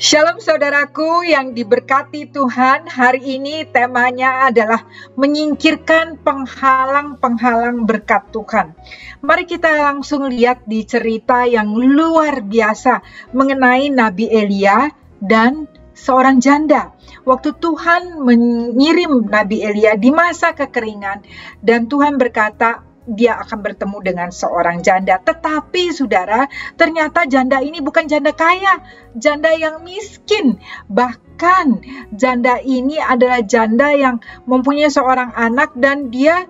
Shalom saudaraku yang diberkati Tuhan. Hari ini temanya adalah menyingkirkan penghalang-penghalang berkat Tuhan. Mari kita langsung lihat di cerita yang luar biasa mengenai Nabi Elia dan seorang janda. Waktu Tuhan mengirim Nabi Elia di masa kekeringan dan Tuhan berkata, dia akan bertemu dengan seorang janda. Tetapi saudara, ternyata janda ini bukan janda kaya, janda yang miskin. Bahkan janda ini adalah janda yang mempunyai seorang anak dan dia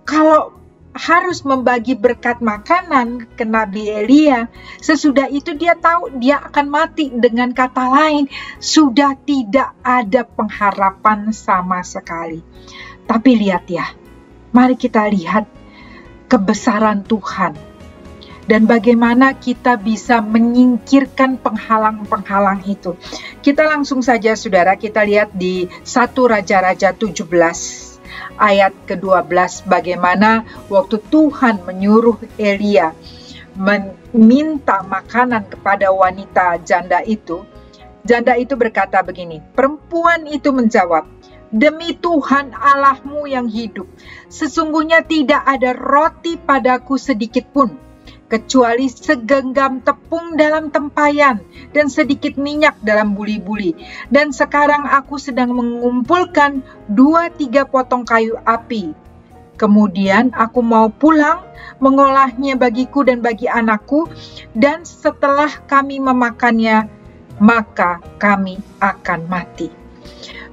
kalau harus membagi berkat makanan ke Nabi Elia, sesudah itu dia tahu dia akan mati. Dengan kata lain, sudah tidak ada pengharapan sama sekali. Tapi lihat ya, mari kita lihat kebesaran Tuhan dan bagaimana kita bisa menyingkirkan penghalang-penghalang itu. Kita langsung saja saudara, kita lihat di 1 Raja-Raja 17 ayat ke-12 bagaimana waktu Tuhan menyuruh Elia meminta makanan kepada wanita janda itu. Janda itu berkata begini, perempuan itu menjawab, demi Tuhan Allahmu yang hidup, sesungguhnya tidak ada roti padaku sedikit pun, kecuali segenggam tepung dalam tempayan dan sedikit minyak dalam buli-buli. Dan sekarang aku sedang mengumpulkan 2-3 potong kayu api. Kemudian aku mau pulang, mengolahnya bagiku dan bagi anakku, dan setelah kami memakannya, maka kami akan mati.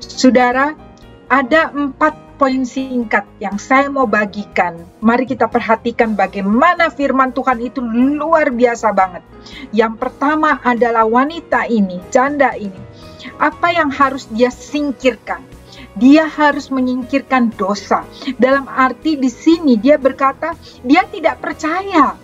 Saudara, ada 4 poin singkat yang saya mau bagikan. Mari kita perhatikan bagaimana firman Tuhan itu luar biasa banget. Yang pertama adalah wanita ini, janda ini. Apa yang harus dia singkirkan? Dia harus menyingkirkan dosa. Dalam arti di sini dia berkata, dia tidak percaya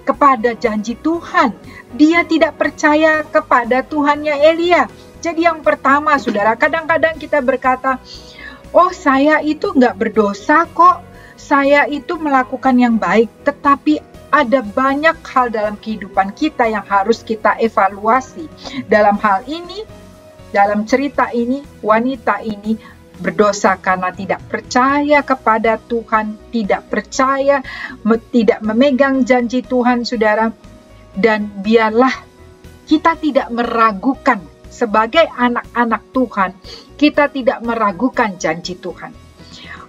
kepada janji Tuhan. Dia tidak percaya kepada Tuhannya Elia. Jadi yang pertama saudara, kadang-kadang kita berkata, oh saya itu nggak berdosa kok, saya itu melakukan yang baik. Tetapi ada banyak hal dalam kehidupan kita yang harus kita evaluasi. Dalam hal ini, dalam cerita ini, wanita ini berdosa karena tidak percaya kepada Tuhan, tidak percaya, tidak memegang janji Tuhan saudara. Dan biarlah kita tidak meragukan. Sebagai anak-anak Tuhan, kita tidak meragukan janji Tuhan.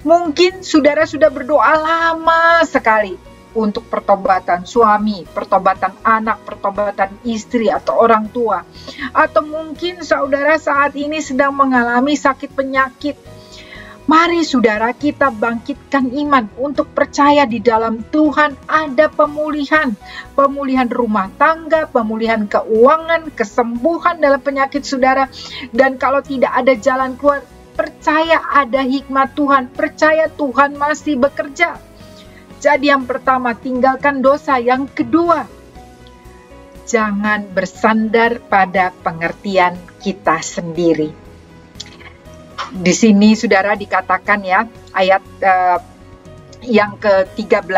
Mungkin saudara sudah berdoa lama sekali untuk pertobatan suami, pertobatan anak, pertobatan istri atau orang tua. Atau mungkin saudara saat ini sedang mengalami sakit penyakit. Mari saudara kita bangkitkan iman untuk percaya di dalam Tuhan ada pemulihan. Pemulihan rumah tangga, pemulihan keuangan, kesembuhan dalam penyakit saudara. Dan kalau tidak ada jalan keluar, percaya ada hikmat Tuhan. Percaya Tuhan masih bekerja. Jadi yang pertama, tinggalkan dosa. Yang kedua, jangan bersandar pada pengertian kita sendiri. Di sini saudara dikatakan ya, ayat yang ke-13.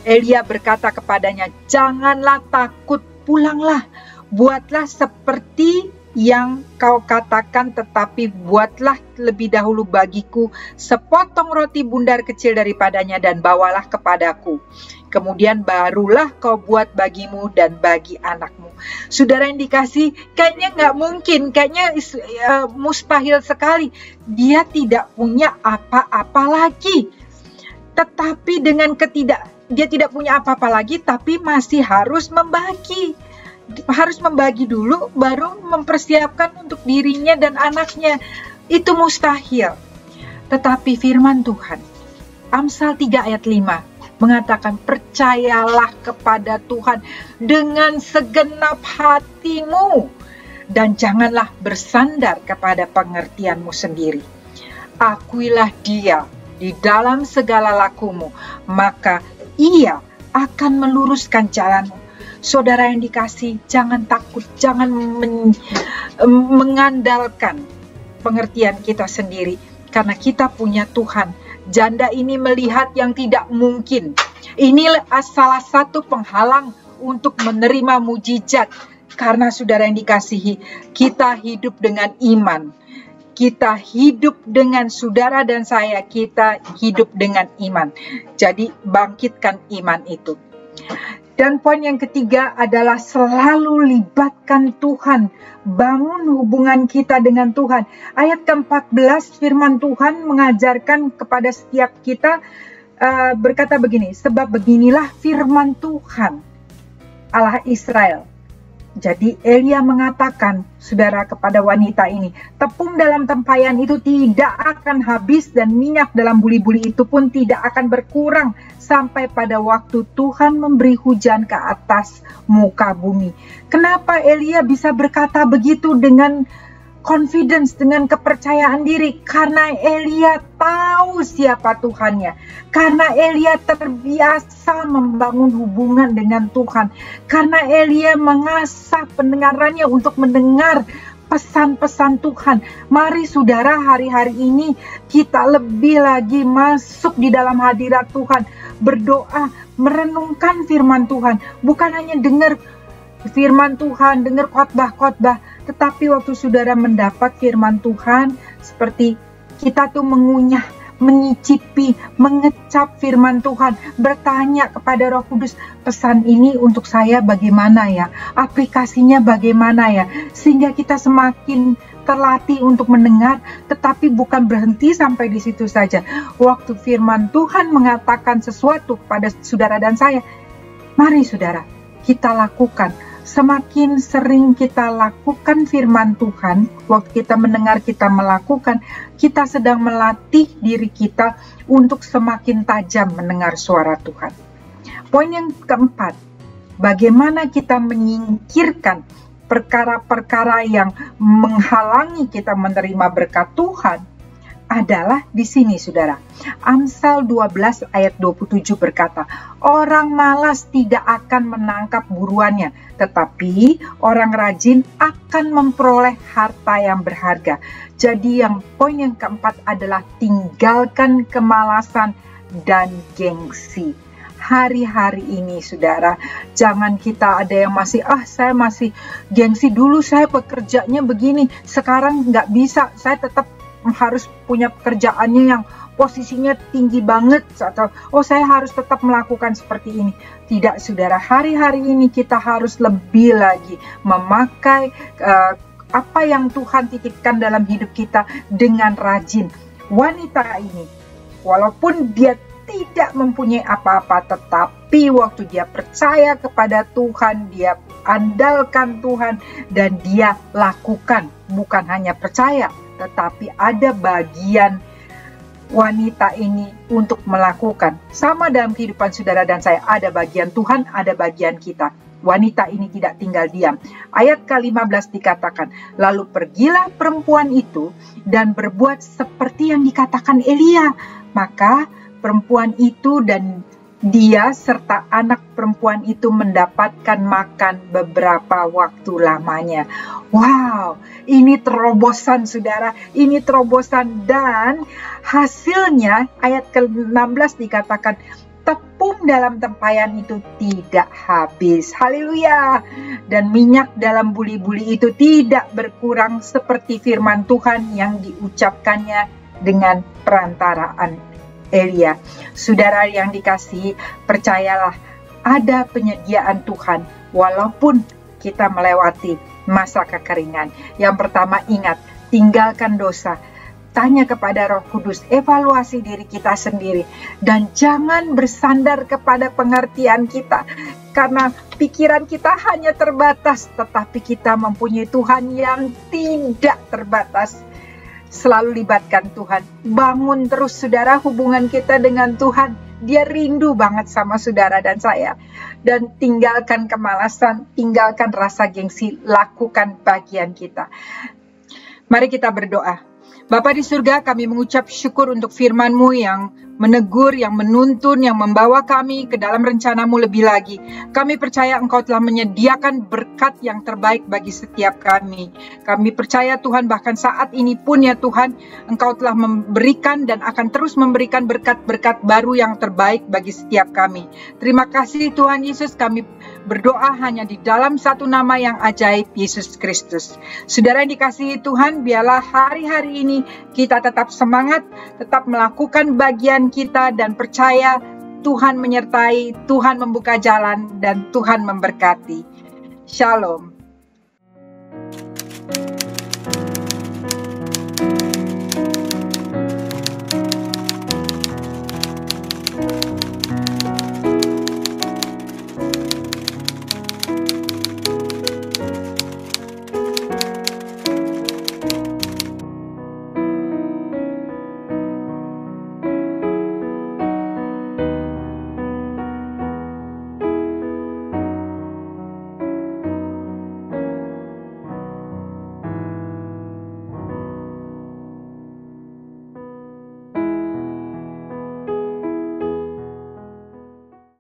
Elia berkata kepadanya, janganlah takut, pulanglah. Buatlah seperti yang kau katakan, tetapi buatlah lebih dahulu bagiku sepotong roti bundar kecil daripadanya dan bawalah kepadaku. Kemudian barulah kau buat bagimu dan bagi anakmu. Saudara yang dikasih, kayaknya nggak mungkin, kayaknya mustahil sekali. Dia tidak punya apa-apa lagi. Tetapi dengan dia tidak punya apa-apa lagi, tapi masih harus membagi. Harus membagi dulu, baru mempersiapkan untuk dirinya dan anaknya. Itu mustahil. Tetapi firman Tuhan, Amsal 3 ayat 5, mengatakan percayalah kepada Tuhan dengan segenap hatimu dan janganlah bersandar kepada pengertianmu sendiri. Akuilah dia di dalam segala lakumu, maka ia akan meluruskan jalanmu. Saudara yang dikasih, jangan takut, jangan mengandalkan pengertian kita sendiri, karena kita punya Tuhan. Janda ini melihat yang tidak mungkin. Ini salah satu penghalang untuk menerima mujizat. Karena saudara yang dikasihi, kita hidup dengan iman. Kita hidup dengan saudara dan saya, kita hidup dengan iman. Jadi bangkitkan iman itu. Dan poin yang ketiga adalah selalu libatkan Tuhan. Bangun hubungan kita dengan Tuhan. Ayat ke-14 firman Tuhan mengajarkan kepada setiap kita berkata begini, sebab beginilah firman Tuhan Allah Israel. Jadi Elia mengatakan, saudara, kepada wanita ini, tepung dalam tempayan itu tidak akan habis dan minyak dalam buli-buli itu pun tidak akan berkurang sampai pada waktu Tuhan memberi hujan ke atas muka bumi. Kenapa Elia bisa berkata begitu dengan confidence, dengan kepercayaan diri? Karena Elia tahu siapa Tuhannya. Karena Elia terbiasa membangun hubungan dengan Tuhan. Karena Elia mengasah pendengarannya untuk mendengar pesan-pesan Tuhan. Mari saudara, hari-hari ini kita lebih lagi masuk di dalam hadirat Tuhan. Berdoa, merenungkan firman Tuhan. Bukan hanya dengar firman Tuhan, dengar khotbah-khotbah, tetapi waktu saudara mendapat firman Tuhan, seperti kita tuh mengunyah, menyicipi, mengecap firman Tuhan, bertanya kepada Roh Kudus, pesan ini untuk saya bagaimana ya, aplikasinya bagaimana ya, sehingga kita semakin terlatih untuk mendengar, tetapi bukan berhenti sampai di situ saja. Waktu firman Tuhan mengatakan sesuatu kepada saudara dan saya, mari saudara, kita lakukan. Semakin sering kita lakukan firman Tuhan, waktu kita mendengar, kita melakukan, kita sedang melatih diri kita untuk semakin tajam mendengar suara Tuhan. Poin yang keempat, bagaimana kita menyingkirkan perkara-perkara yang menghalangi kita menerima berkat Tuhan adalah di sini, saudara. Amsal 12 ayat 27 berkata, orang malas tidak akan menangkap buruannya, tetapi orang rajin akan memperoleh harta yang berharga. Jadi poin yang keempat adalah tinggalkan kemalasan dan gengsi. Hari-hari ini, saudara, jangan kita ada yang masih, saya masih gengsi, dulu saya pekerjaannya begini, sekarang nggak bisa, saya tetap harus punya pekerjaannya yang posisinya tinggi banget, atau saya harus tetap melakukan seperti ini. Tidak, saudara, hari-hari ini kita harus lebih lagi memakai apa yang Tuhan titipkan dalam hidup kita dengan rajin. Wanita ini, walaupun dia tidak mempunyai apa-apa, tetapi waktu dia percaya kepada Tuhan, dia andalkan Tuhan, dan dia lakukan, bukan hanya percaya, tetapi ada bagian wanita ini untuk melakukan. Sama dalam kehidupan saudara dan saya, ada bagian Tuhan, ada bagian kita. Wanita ini tidak tinggal diam. Ayat ke-15 dikatakan, lalu pergilah perempuan itu dan berbuat seperti yang dikatakan Elia. Maka perempuan itu dan dia serta anak perempuan itu mendapatkan makan beberapa waktu lamanya. Wow, ini terobosan, saudara, ini terobosan, dan hasilnya ayat ke-16 dikatakan tepung dalam tempayan itu tidak habis. Haleluya. Dan minyak dalam buli-buli itu tidak berkurang seperti firman Tuhan yang diucapkannya dengan perantaraan Elia. Saudara yang dikasihi, percayalah, ada penyediaan Tuhan walaupun kita melewati masa kekeringan. Yang pertama, ingat, tinggalkan dosa. Tanya kepada Roh Kudus, evaluasi diri kita sendiri, dan jangan bersandar kepada pengertian kita, karena pikiran kita hanya terbatas, tetapi kita mempunyai Tuhan yang tidak terbatas. Selalu libatkan Tuhan. Bangun terus, saudara, hubungan kita dengan Tuhan. Dia rindu banget sama saudara dan saya. Dan tinggalkan kemalasan, tinggalkan rasa gengsi, lakukan bagian kita. Mari kita berdoa. Bapa di surga, kami mengucap syukur untuk firman-Mu yang menegur, yang menuntun, yang membawa kami ke dalam rencana-Mu lebih lagi. Kami percaya Engkau telah menyediakan berkat yang terbaik bagi setiap kami. Kami percaya Tuhan, bahkan saat ini pun ya Tuhan, Engkau telah memberikan dan akan terus memberikan berkat-berkat baru yang terbaik bagi setiap kami. Terima kasih Tuhan Yesus, kami berdoa hanya di dalam satu nama yang ajaib, Yesus Kristus. Saudara yang dikasihi Tuhan, biarlah hari-hari ini kita tetap semangat, tetap melakukan bagian kita dan percaya Tuhan menyertai, Tuhan membuka jalan, dan Tuhan memberkati. Shalom.